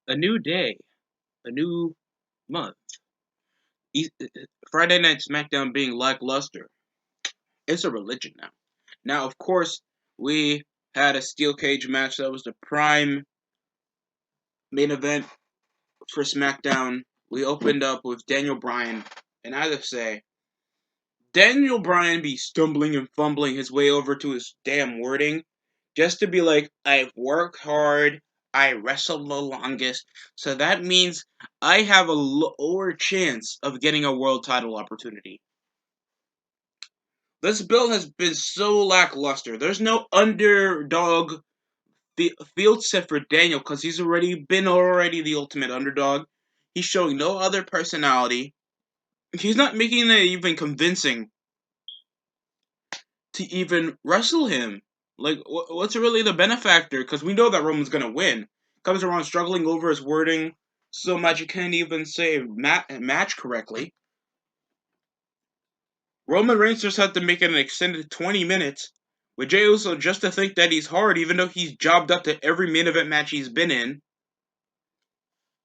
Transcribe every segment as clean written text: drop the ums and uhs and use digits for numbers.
A new day, a new month. E- Friday Night Smackdown being lackluster. It's a religion now. Now, of course, we had a steel cage match that was the prime main event for SmackDown. We opened up with Daniel Bryan, and I have to say, Daniel Bryan be stumbling and fumbling his way over to his damn wording just to be like, I've worked hard, I wrestled the longest, so that means I have a lower chance of getting a world title opportunity. This build has been so lackluster. There's no underdog field set for Daniel because he's already the ultimate underdog. He's showing no other personality. He's not making it even convincing to even wrestle him. Like, what's really the benefactor? Because we know that Roman's gonna win. Comes around struggling over his wording so much he can't even say match correctly. Roman Reigns just had to make it an extended 20 minutes with Jey Uso just to think that he's hard, even though he's jobbed up to every main event match he's been in,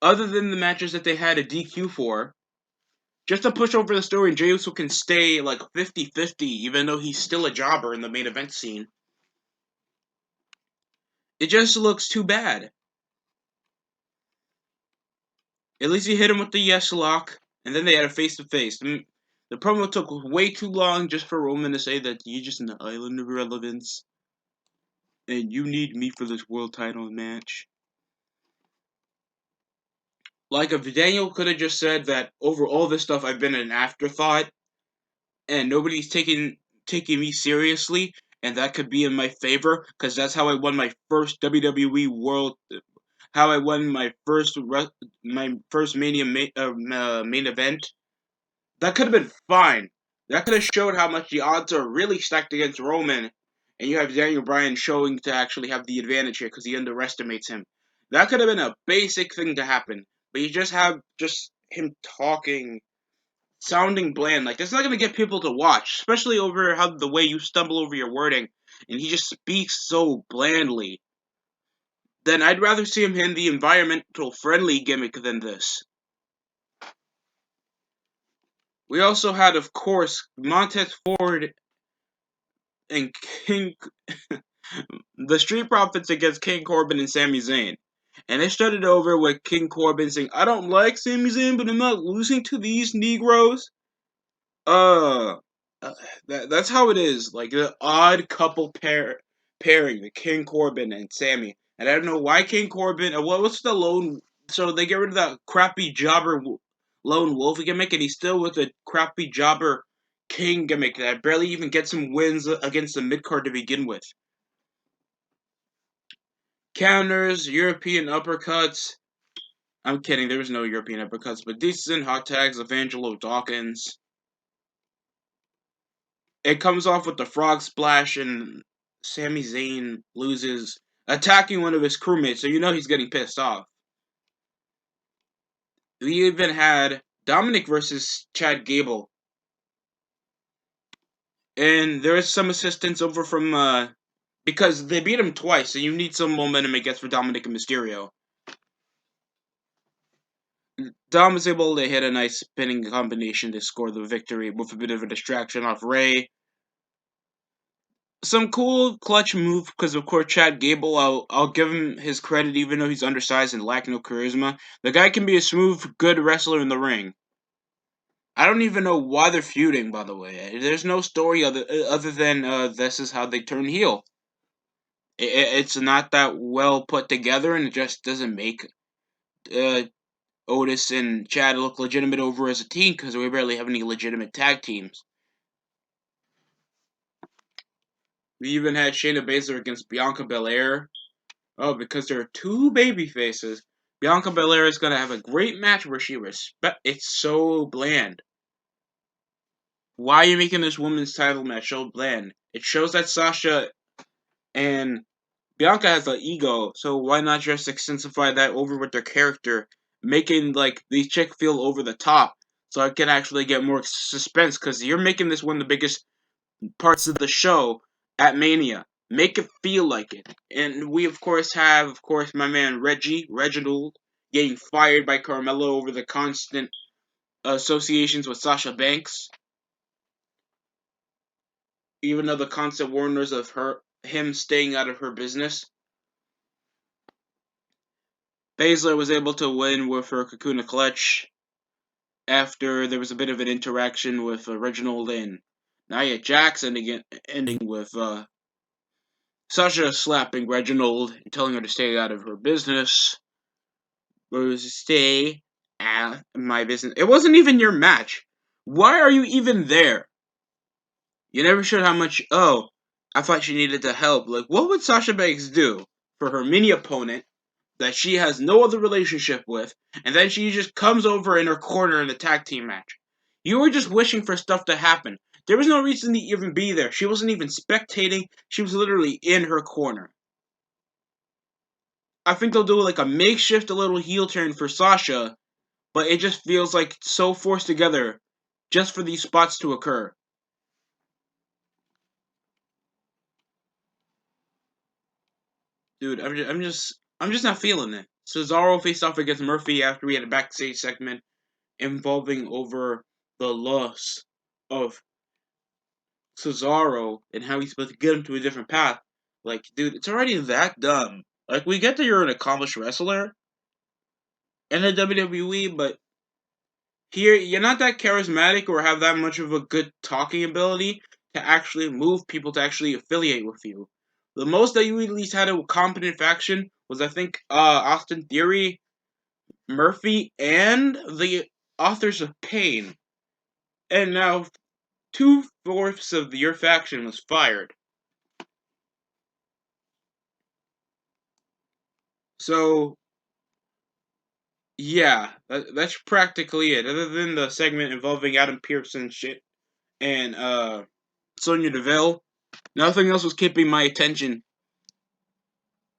other than the matches that they had a DQ for. Just to push over the story, Jey Uso can stay like 50-50, even though he's still a jobber in the main event scene. It just looks too bad. At least he hit him with the yes lock, and then they had a face-to-face. The promo took way too long just for Roman to say that you're just an island of irrelevance, and you need me for this world title match. Like, if Daniel could have just said that over all this stuff I've been an afterthought, and nobody's taking me seriously, and that could be in my favor, because that's how I won my first WWE World, how I won my first Mania main event. That could have been fine. That could have showed how much the odds are really stacked against Roman, and you have Daniel Bryan showing to actually have the advantage here because he underestimates him. That could have been a basic thing to happen, but you just have just him talking, sounding bland. Like, that's not gonna get people to watch, especially over how the way you stumble over your wording, and he just speaks so blandly. Then I'd rather see him in the environmental friendly gimmick than this. We also had, of course, Montez Ford and King, the Street Profits against King Corbin and Sami Zayn. And they started over with King Corbin saying, I don't like Sami Zayn, but I'm not losing to these Negroes. Uh, that's how it is. Like, the odd couple pairing, the King Corbin and Sami. And I don't know why King Corbin, what's the lone, so they get rid of that crappy jobber lone wolf gimmick, and he's still with the crappy jobber King gimmick that barely even gets him wins against the mid card to begin with. Counters, European uppercuts. I'm kidding, there was no European uppercuts, but decent hot tags of Angelo Dawkins. It comes off with the frog splash, and Sami Zayn loses, attacking one of his crewmates, so you know he's getting pissed off. We even had Dominic versus Chad Gable. And there is some assistance over from, because they beat him twice, so you need some momentum, I guess, for Dominic and Mysterio. Dom was able to hit a nice spinning combination to score the victory with a bit of a distraction off Ray. Some cool clutch move because of course Chad Gable. I'll give him his credit even though he's undersized and lack no charisma. The guy can be a smooth, good wrestler in the ring. I don't even know why they're feuding. By the way, there's no story other than this is how they turn heel. It's not that well put together, and it just doesn't make uh, Otis and Chad look legitimate over as a team because we barely have any legitimate tag teams. We even had Shayna Baszler against Bianca Belair. Oh, because there are two baby faces. Bianca Belair is gonna have a great match where she respect. It's so bland. Why are you making this women's title match so bland? It shows that Sasha and Bianca has an ego, so why not just extensify that over with their character, making like the chick feel over the top, so I can actually get more suspense. Because you're making this one of the biggest parts of the show at Mania. Make it feel like it. And we of course have, my man Reginald, getting fired by Carmelo over the constant associations with Sasha Banks, even though the constant warners of him staying out of her business. Baszler was able to win with her Kakuna Clutch after there was a bit of an interaction with Reginald and Nia Jackson again, ending with Sasha slapping Reginald and telling her to stay out of her business. Or stay out of my business. It wasn't even your match. Why are you even there? You never showed how much. Oh, I thought she needed the help. Like, what would Sasha Banks do for her mini opponent that she has no other relationship with, and then she just comes over in her corner in the tag team match? You were just wishing for stuff to happen. There was no reason to even be there. She wasn't even spectating. She was literally in her corner. I think they'll do like a makeshift, a little heel turn for Sasha, but it just feels like so forced together just for these spots to occur. Dude, I'm just not feeling it. Cesaro faced off against Murphy after we had a backstage segment involving over the loss of Cesaro and how he's supposed to get him to a different path. Like, dude, it's already that dumb. Like, we get that you're an accomplished wrestler in the WWE, but here you're not that charismatic or have that much of a good talking ability to actually move people to actually affiliate with you. The most that you at least had a competent faction was, I think, Austin Theory, Murphy, and the authors of Pain. And now 2/4 of your faction was fired. So, yeah, that's practically it. Other than the segment involving Adam Pearce and shit and Sonya Deville, nothing else was keeping my attention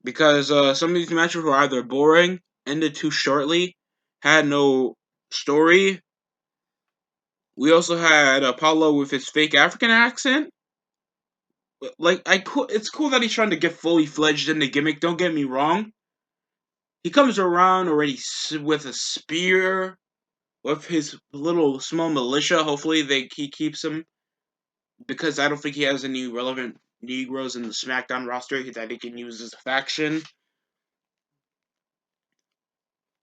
because some of these matches were either boring, ended too shortly, had no story. We also had Apollo with his fake African accent. Like, it's cool that he's trying to get fully fledged in the gimmick. Don't get me wrong. He comes around already with a spear, with his little small militia. Hopefully, he keeps him because I don't think he has any relevant Negroes in the SmackDown roster that he can use as a faction.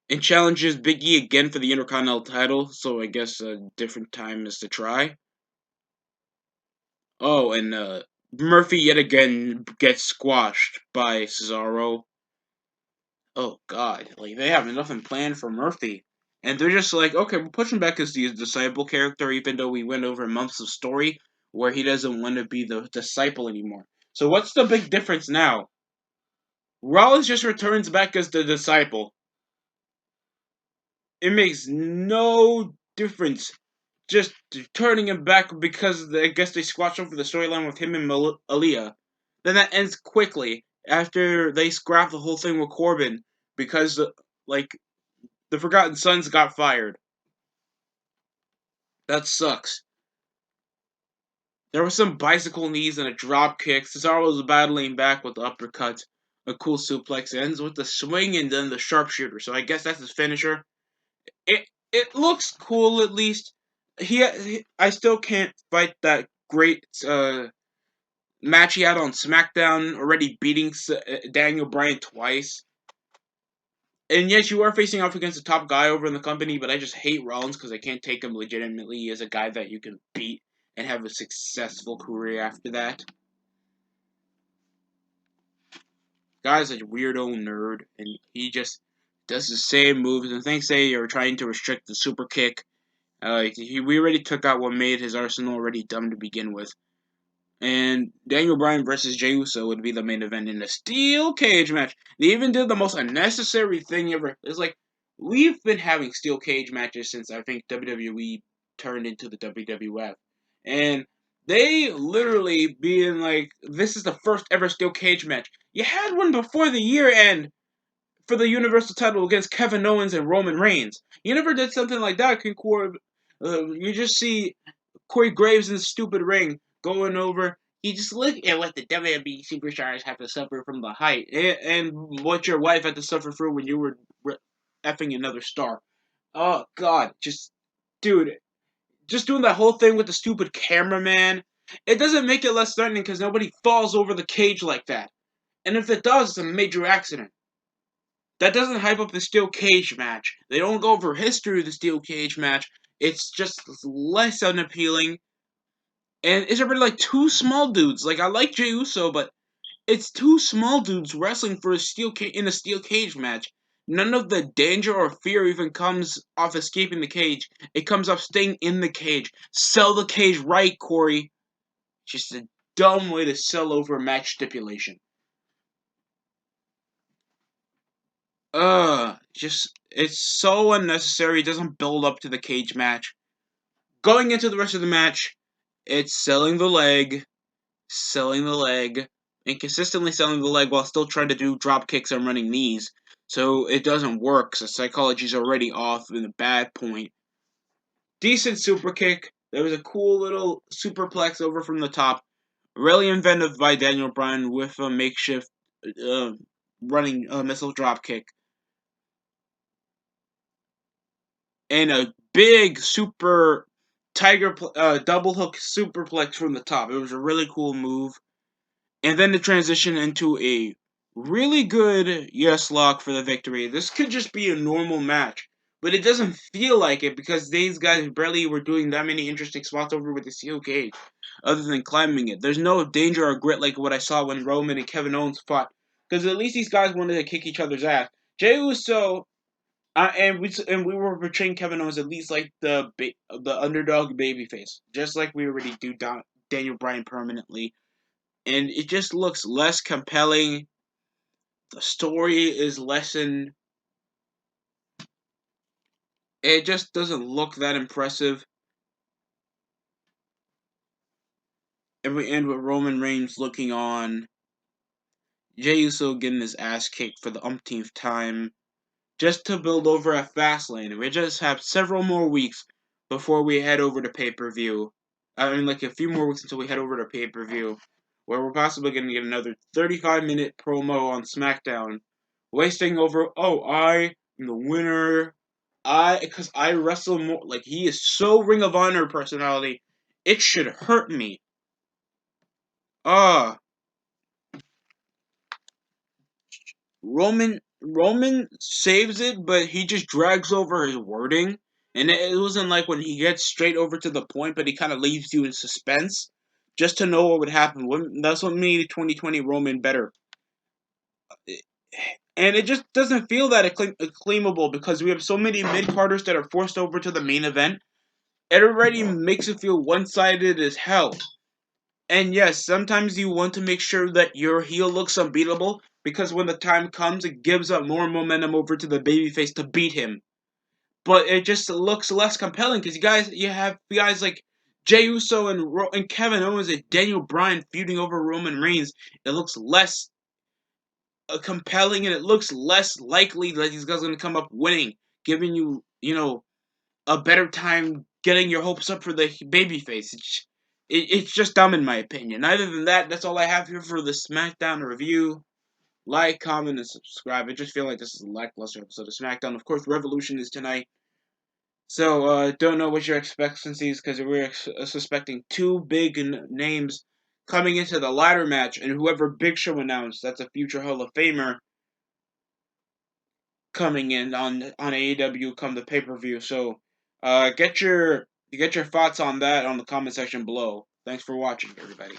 And challenges Big E again for the Intercontinental title, so I guess a different time is to try. Oh, and Murphy yet again gets squashed by Cesaro. Oh god, like they have nothing planned for Murphy. And they're just like, okay, we'll push him back as the disciple character, even though we went over months of story where he doesn't want to be the disciple anymore. So what's the big difference now? Rollins just returns back as the disciple. It makes no difference. Just turning him back because I guess they squashed over the storyline with him and Aaliyah. Then that ends quickly after they scrap the whole thing with Corbin because, like, the Forgotten Sons got fired. That sucks. There were some bicycle knees and a drop kick. Cesaro was battling back with the uppercut. A cool suplex. It ends with the swing and then the sharpshooter. So I guess that's his finisher. It looks cool at least. I still can't fight that great match he had on Smackdown, already beating Daniel Bryan twice. And yes, you are facing off against the top guy over in the company, but I just hate Rollins because I can't take him legitimately as a guy that you can beat and have a successful career after that. Guy's a weirdo nerd, and he just does the same moves. And thanks say you're trying to restrict the super kick. We already took out what made his arsenal already dumb to begin with. And Daniel Bryan versus Jey Uso would be the main event in a steel cage match. They even did the most unnecessary thing ever. It's like, we've been having steel cage matches since I think WWE turned into the WWF. And they literally being like, this is the first ever steel cage match. You had one before the year end for the Universal title against Kevin Owens and Roman Reigns. You never did something like that, you just see Corey Graves in the stupid ring going over. You just look at what the WWE superstars have to suffer from the height, and what your wife had to suffer through when you were effing another star. Oh God, dude, just doing that whole thing with the stupid cameraman. It doesn't make it less threatening because nobody falls over the cage like that. And if it does, it's a major accident. That doesn't hype up the steel cage match. They don't go over history of the steel cage match. It's just less unappealing. And it's really like two small dudes. Like I like Jey Uso, but it's two small dudes wrestling for in a steel cage match. None of the danger or fear even comes off escaping the cage. It comes off staying in the cage. Sell the cage right, Corey. Just a dumb way to sell over a match stipulation. It's so unnecessary. It doesn't build up to the cage match. Going into the rest of the match, it's selling the leg, and consistently selling the leg while still trying to do drop kicks and running knees. So it doesn't work. So psychology's already off in a bad point. Decent super kick. There was a cool little superplex over from the top. Really inventive by Daniel Bryan with a makeshift uh, running missile drop kick. And a big super double hook superplex from the top. It was a really cool move. And then the transition into a really good yes lock for the victory. This could just be a normal match, but it doesn't feel like it because these guys barely were doing that many interesting spots over with the steel cage, other than climbing it. There's no danger or grit like what I saw when Roman and Kevin Owens fought, because at least these guys wanted to kick each other's ass. Jey Uso we were portraying Kevin Owens at least like the underdog babyface, just like we already do Daniel Bryan permanently, and it just looks less compelling. The story is lessened. It just doesn't look that impressive. And we end with Roman Reigns looking on, Jey Uso getting his ass kicked for the umpteenth time, just to build over at Fastlane. We just have several more weeks before we head over to pay-per-view. I mean, like a few more weeks until we head over to pay-per-view, where we're possibly going to get another 35-minute promo on Smackdown, wasting over, I am the winner. Because I wrestle more, like, he is so Ring of Honor personality, it should hurt me. Ah, Roman saves it, but he just drags over his wording, and it wasn't like when he gets straight over to the point, but he kind of leaves you in suspense, just to know what would happen. That's what made 2020 Roman better, and it just doesn't feel that acclaimable because we have so many mid carders that are forced over to the main event. It already makes it feel one sided as hell. And yes, sometimes you want to make sure that your heel looks unbeatable because when the time comes, it gives up more momentum over to the babyface to beat him. But it just looks less compelling because you have guys like Jey Uso and Kevin Owens and Daniel Bryan feuding over Roman Reigns. It looks less compelling and it looks less likely that these guys are going to come up winning, giving you a better time getting your hopes up for the babyface. It's just dumb in my opinion. Other than that, that's all I have here for the SmackDown review. Like, comment, and subscribe. I just feel like this is a lackluster episode of SmackDown. Of course, Revolution is tonight. So, don't know what your expectancies because we're suspecting two big names coming into the ladder match, and whoever Big Show announced, that's a future Hall of Famer coming in on AEW come the pay-per-view. So, get your thoughts on that on the comment section below. Thanks for watching, everybody.